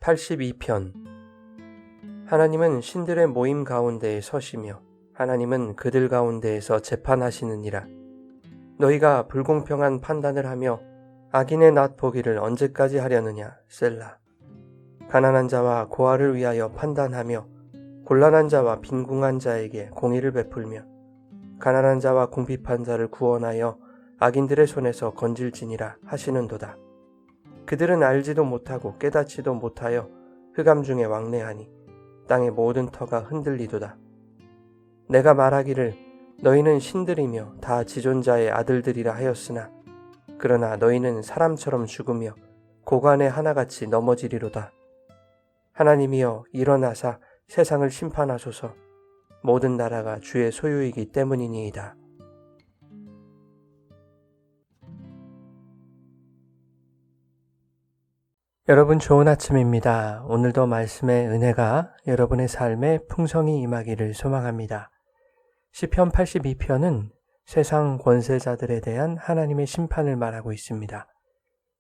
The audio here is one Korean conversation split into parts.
82편. 하나님은 신들의 모임 가운데에 서시며 하나님은 그들 가운데에서 재판하시느니라. 너희가 불공평한 판단을 하며 악인의 낫 보기를 언제까지 하려느냐. 셀라. 가난한 자와 고아를 위하여 판단하며 곤란한 자와 빈궁한 자에게 공의를 베풀며 가난한 자와 궁핍한 자를 구원하여 악인들의 손에서 건질지니라 하시는도다. 그들은 알지도 못하고 깨닫지도 못하여 흑암 중에 왕래하니 땅의 모든 터가 흔들리도다. 내가 말하기를 너희는 신들이며 다 지존자의 아들들이라 하였으나 그러나 너희는 사람처럼 죽으며 고관에 하나같이 넘어지리로다. 하나님이여 일어나사 세상을 심판하소서. 모든 나라가 주의 소유이기 때문이니이다. 여러분 좋은 아침입니다. 오늘도 말씀의 은혜가 여러분의 삶에 풍성히 임하기를 소망합니다. 시편 82편은 세상 권세자들에 대한 하나님의 심판을 말하고 있습니다.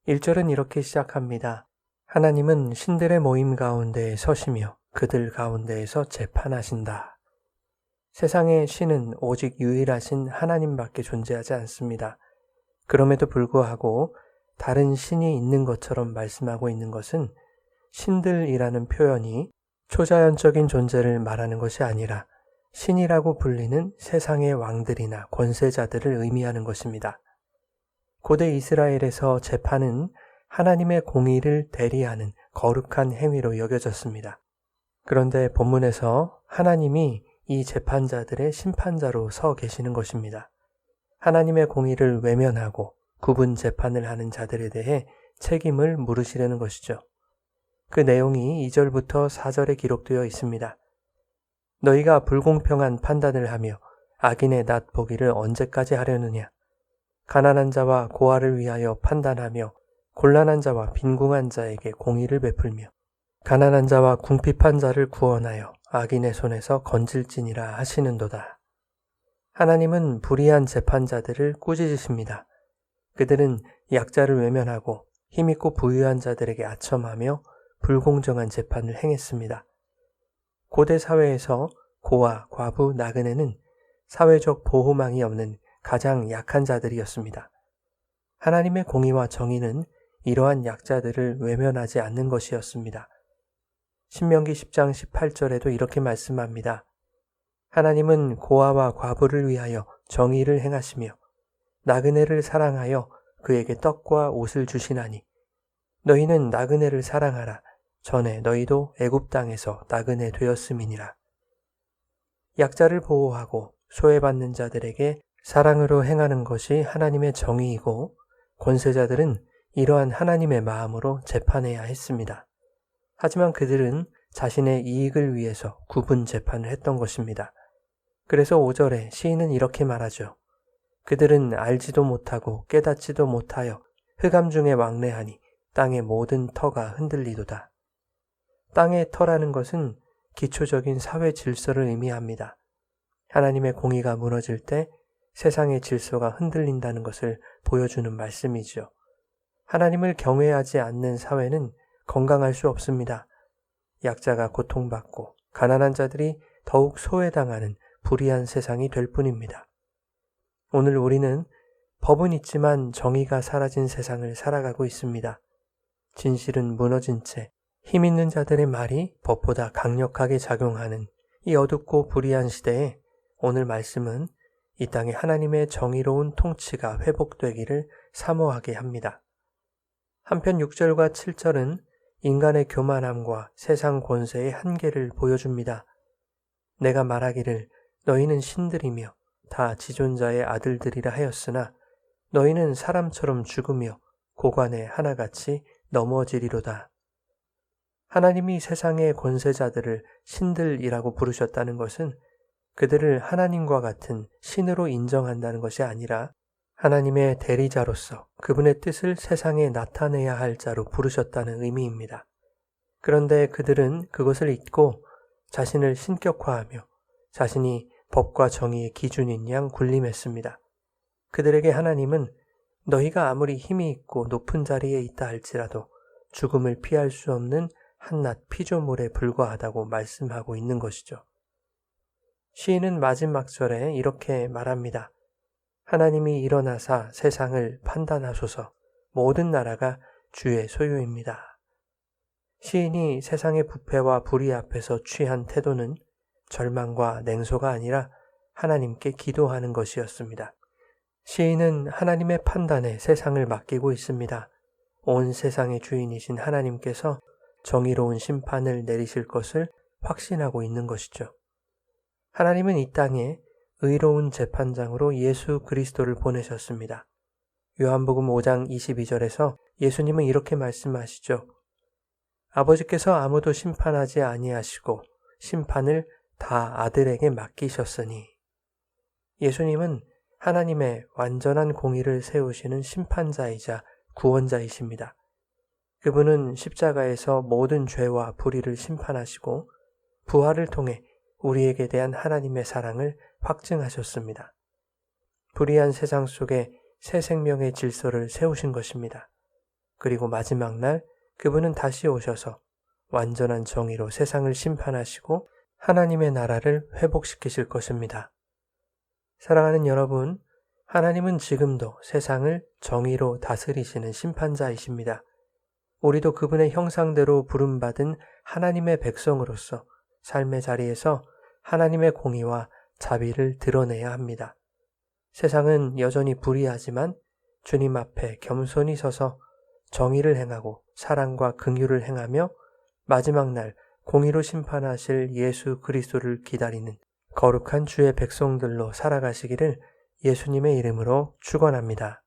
1절은 이렇게 시작합니다. 하나님은 신들의 모임 가운데에 서시며 그들 가운데에서 재판하신다. 세상의 신은 오직 유일하신 하나님밖에 존재하지 않습니다. 그럼에도 불구하고 다른 신이 있는 것처럼 말씀하고 있는 것은 신들이라는 표현이 초자연적인 존재를 말하는 것이 아니라 신이라고 불리는 세상의 왕들이나 권세자들을 의미하는 것입니다. 고대 이스라엘에서 재판은 하나님의 공의를 대리하는 거룩한 행위로 여겨졌습니다. 그런데 본문에서 하나님이 이 재판자들의 심판자로 서 계시는 것입니다. 하나님의 공의를 외면하고 구분 재판을 하는 자들에 대해 책임을 물으시려는 것이죠. 그 내용이 2절부터 4절에 기록되어 있습니다. 너희가 불공평한 판단을 하며 악인의 낫 보기를 언제까지 하려느냐. 가난한 자와 고아를 위하여 판단하며 곤란한 자와 빈궁한 자에게 공의를 베풀며 가난한 자와 궁핍한 자를 구원하여 악인의 손에서 건질지니라 하시는도다. 하나님은 불의한 재판자들을 꾸짖으십니다. 그들은 약자를 외면하고 힘있고 부유한 자들에게 아첨하며 불공정한 재판을 행했습니다. 고대 사회에서 고아, 과부, 나그네는 사회적 보호망이 없는 가장 약한 자들이었습니다. 하나님의 공의와 정의는 이러한 약자들을 외면하지 않는 것이었습니다. 신명기 10장 18절에도 이렇게 말씀합니다. 하나님은 고아와 과부를 위하여 정의를 행하시며 나그네를 사랑하여 그에게 떡과 옷을 주시나니 너희는 나그네를 사랑하라. 전에 너희도 애굽 땅에서 나그네 되었음이니라. 약자를 보호하고 소외받는 자들에게 사랑으로 행하는 것이 하나님의 정의이고 권세자들은 이러한 하나님의 마음으로 재판해야 했습니다. 하지만 그들은 자신의 이익을 위해서 구분 재판을 했던 것입니다. 그래서 5절에 시인은 이렇게 말하죠. 그들은 알지도 못하고 깨닫지도 못하여 흑암 중에 왕래하니 땅의 모든 터가 흔들리도다. 땅의 터라는 것은 기초적인 사회 질서를 의미합니다. 하나님의 공의가 무너질 때 세상의 질서가 흔들린다는 것을 보여주는 말씀이죠. 하나님을 경외하지 않는 사회는 건강할 수 없습니다. 약자가 고통받고 가난한 자들이 더욱 소외당하는 불의한 세상이 될 뿐입니다. 오늘 우리는 법은 있지만 정의가 사라진 세상을 살아가고 있습니다. 진실은 무너진 채 힘 있는 자들의 말이 법보다 강력하게 작용하는 이 어둡고 불의한 시대에 오늘 말씀은 이 땅에 하나님의 정의로운 통치가 회복되기를 사모하게 합니다. 한편 6절과 7절은 인간의 교만함과 세상 권세의 한계를 보여줍니다. 내가 말하기를 너희는 신들이며 다 지존자의 아들들이라 하였으나 너희는 사람처럼 죽으며 고관에 하나같이 넘어지리로다. 하나님이 세상의 권세자들을 신들이라고 부르셨다는 것은 그들을 하나님과 같은 신으로 인정한다는 것이 아니라 하나님의 대리자로서 그분의 뜻을 세상에 나타내야 할 자로 부르셨다는 의미입니다. 그런데 그들은 그것을 잊고 자신을 신격화하며 자신이 법과 정의의 기준인 양 군림했습니다. 그들에게 하나님은 너희가 아무리 힘이 있고 높은 자리에 있다 할지라도 죽음을 피할 수 없는 한낱 피조물에 불과하다고 말씀하고 있는 것이죠. 시인은 마지막 절에 이렇게 말합니다. 하나님이 일어나사 세상을 판단하소서. 모든 나라가 주의 소유입니다. 시인이 세상의 부패와 불의 앞에서 취한 태도는 절망과 냉소가 아니라 하나님께 기도하는 것이었습니다. 시인은 하나님의 판단에 세상을 맡기고 있습니다. 온 세상의 주인이신 하나님께서 정의로운 심판을 내리실 것을 확신하고 있는 것이죠. 하나님은 이 땅에 의로운 재판장으로 예수 그리스도를 보내셨습니다. 요한복음 5장 22절에서 예수님은 이렇게 말씀하시죠. 아버지께서 아무도 심판하지 아니하시고 심판을 다 아들에게 맡기셨으니. 예수님은 하나님의 완전한 공의를 세우시는 심판자이자 구원자이십니다. 그분은 십자가에서 모든 죄와 불의를 심판하시고 부활을 통해 우리에게 대한 하나님의 사랑을 확증하셨습니다. 불의한 세상 속에 새 생명의 질서를 세우신 것입니다. 그리고 마지막 날 그분은 다시 오셔서 완전한 정의로 세상을 심판하시고 하나님의 나라를 회복시키실 것입니다. 사랑하는 여러분, 하나님은 지금도 세상을 정의로 다스리시는 심판자이십니다. 우리도 그분의 형상대로 부름받은 하나님의 백성으로서 삶의 자리에서 하나님의 공의와 자비를 드러내야 합니다. 세상은 여전히 불의하지만 주님 앞에 겸손히 서서 정의를 행하고 사랑과 긍휼을 행하며 마지막 날 공의로 심판하실 예수 그리스도를 기다리는 거룩한 주의 백성들로 살아가시기를 예수님의 이름으로 축원합니다.